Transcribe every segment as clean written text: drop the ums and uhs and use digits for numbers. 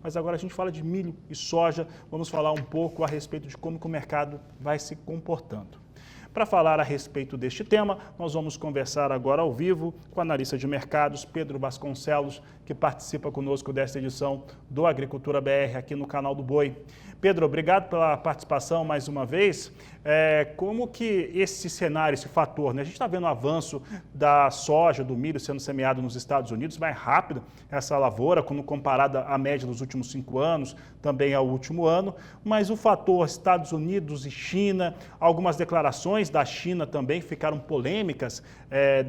mas agora a gente fala de milho e soja. Vamos falar um pouco a respeito de como que o mercado vai se comportando. Para falar a respeito deste tema, nós vamos conversar agora ao vivo com o analista de mercados, Pedro Vasconcelos, que participa conosco desta edição do Agricultura BR aqui no canal do Boi. Pedro, obrigado pela participação mais uma vez. Como que esse cenário, esse fator, né? A gente está vendo o avanço da soja, do milho sendo semeado nos Estados Unidos, mais rápido essa lavoura, quando comparada à média dos últimos 5 anos, também ao último ano, mas o fator Estados Unidos e China, algumas declarações da China também ficaram polêmicas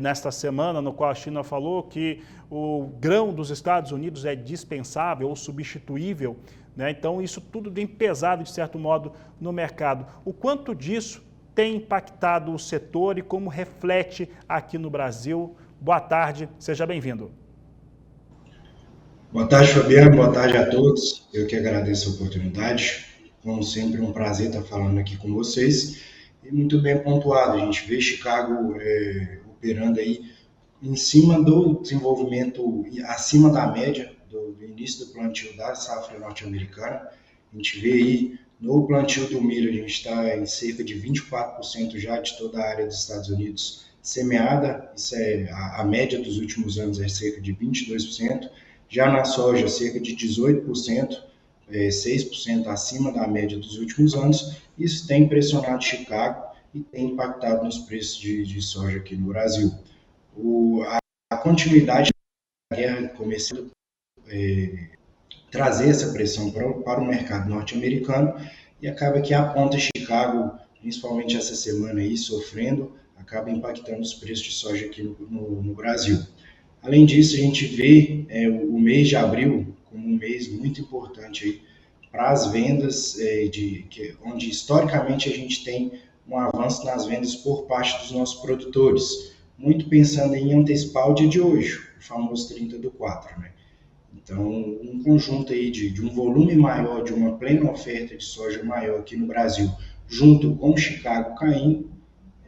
nesta semana, no qual a China falou que o grão dos Estados Unidos é dispensável ou substituível, né? Então isso tudo tem pesado, de certo modo, no mercado. O quanto disso tem impactado o setor e como reflete aqui no Brasil? Boa tarde, seja bem-vindo. Boa tarde, Fabiano. Boa tarde a todos. Eu que agradeço a oportunidade. Como sempre, um prazer estar falando aqui com vocês. E muito bem pontuado. A gente vê Chicago operando aí em cima do desenvolvimento, acima da média do início do plantio da safra norte-americana. A gente vê aí no plantio do milho, a gente está em cerca de 24% já de toda a área dos Estados Unidos semeada. Isso é a média dos últimos anos, é cerca de 22%. Já na soja, cerca de 18%, 6% acima da média dos últimos anos. Isso tem pressionado Chicago e tem impactado nos preços de soja aqui no Brasil. A continuidade da guerra comercial trazer essa pressão para o mercado norte-americano e acaba que aponta Chicago, principalmente essa semana aí, sofrendo, acaba impactando os preços de soja aqui no Brasil. Além disso, a gente vê o mês de abril como um mês muito importante para as vendas, onde historicamente a gente tem um avanço nas vendas por parte dos nossos produtores, muito pensando em antecipar o dia de hoje, o famoso 30/4, né? Então, um conjunto aí de um volume maior, de uma plena oferta de soja maior aqui no Brasil, junto com Chicago caindo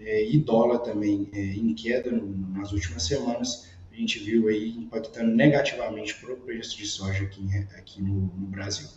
e dólar também em queda nas últimas semanas, a gente viu aí impactando negativamente para o preço de soja aqui no Brasil.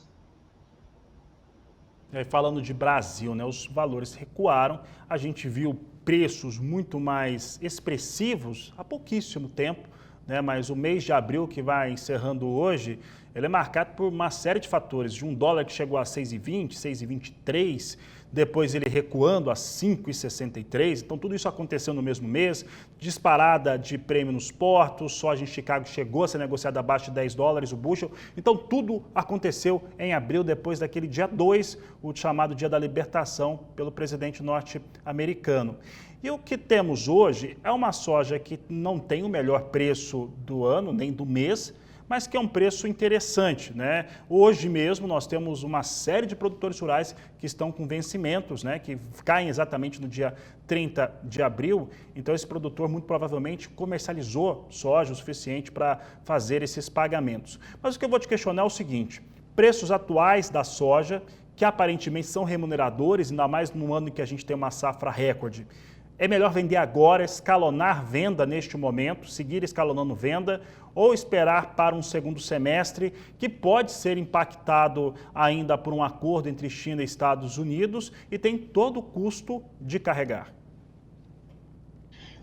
Falando de Brasil, né, os valores recuaram, a gente viu preços muito mais expressivos há pouquíssimo tempo, né, mas o mês de abril que vai encerrando hoje, ele é marcado por uma série de fatores, de um dólar que chegou a 6,20, 6,23, depois ele recuando a 5,63, então tudo isso aconteceu no mesmo mês, disparada de prêmio nos portos, soja em Chicago chegou a ser negociada abaixo de 10 dólares o bushel, então tudo aconteceu em abril, depois daquele dia 2, o chamado dia da libertação pelo presidente norte-americano. E o que temos hoje é uma soja que não tem o melhor preço do ano, nem do mês, mas que é um preço interessante, né? Hoje mesmo nós temos uma série de produtores rurais que estão com vencimentos, né? Que caem exatamente no dia 30 de abril, então esse produtor muito provavelmente comercializou soja o suficiente para fazer esses pagamentos. Mas o que eu vou te questionar é o seguinte, preços atuais da soja, que aparentemente são remuneradores, ainda mais no ano em que a gente tem uma safra recorde, é melhor vender agora, escalonar venda neste momento, seguir escalonando venda, ou esperar para um segundo semestre, que pode ser impactado ainda por um acordo entre China e Estados Unidos e tem todo o custo de carregar?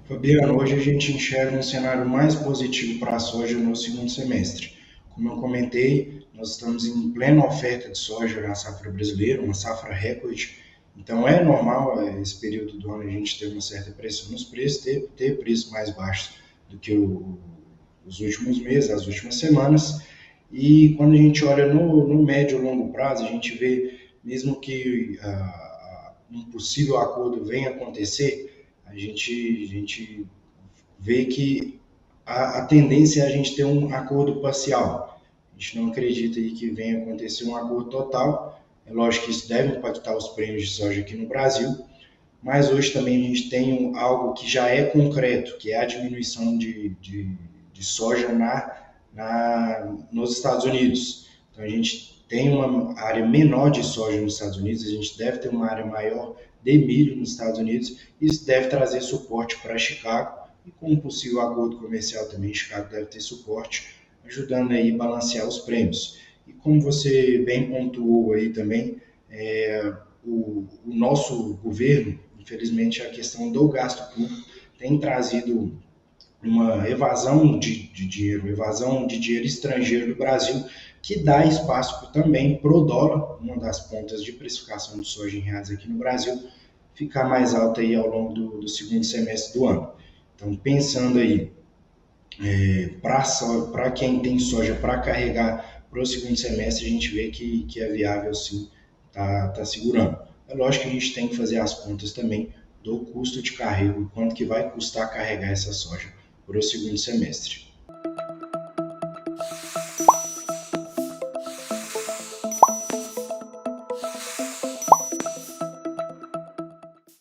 Fabiano, hoje a gente enxerga um cenário mais positivo para a soja no segundo semestre. Como eu comentei, nós estamos em plena oferta de soja na safra brasileira, uma safra recorde. Então é normal esse período do ano a gente ter uma certa pressão nos preços, ter preços mais baixos do que os últimos meses, as últimas semanas. E quando a gente olha no médio e longo prazo, a gente vê, mesmo que um possível acordo venha acontecer, a gente vê que a tendência é a gente ter um acordo parcial. A gente não acredita aí que venha acontecer um acordo total. É lógico que isso deve impactar os prêmios de soja aqui no Brasil, mas hoje também a gente tem algo que já é concreto, que é a diminuição de soja nos Estados Unidos. Então a gente tem uma área menor de soja nos Estados Unidos, a gente deve ter uma área maior de milho nos Estados Unidos, isso deve trazer suporte para Chicago, e com um possível acordo comercial também, Chicago deve ter suporte, ajudando aí a balancear os prêmios. E como você bem pontuou aí também, o nosso governo, infelizmente, a questão do gasto público tem trazido uma evasão de dinheiro, evasão de dinheiro estrangeiro do Brasil, que dá espaço também para o dólar, uma das pontas de precificação de soja em reais aqui no Brasil, ficar mais alta aí ao longo do segundo semestre do ano. Então, pensando aí, para quem tem soja para carregar para o segundo semestre, a gente vê que é viável sim, tá segurando. É lógico que a gente tem que fazer as contas também do custo de carrego, quanto que vai custar carregar essa soja para o segundo semestre.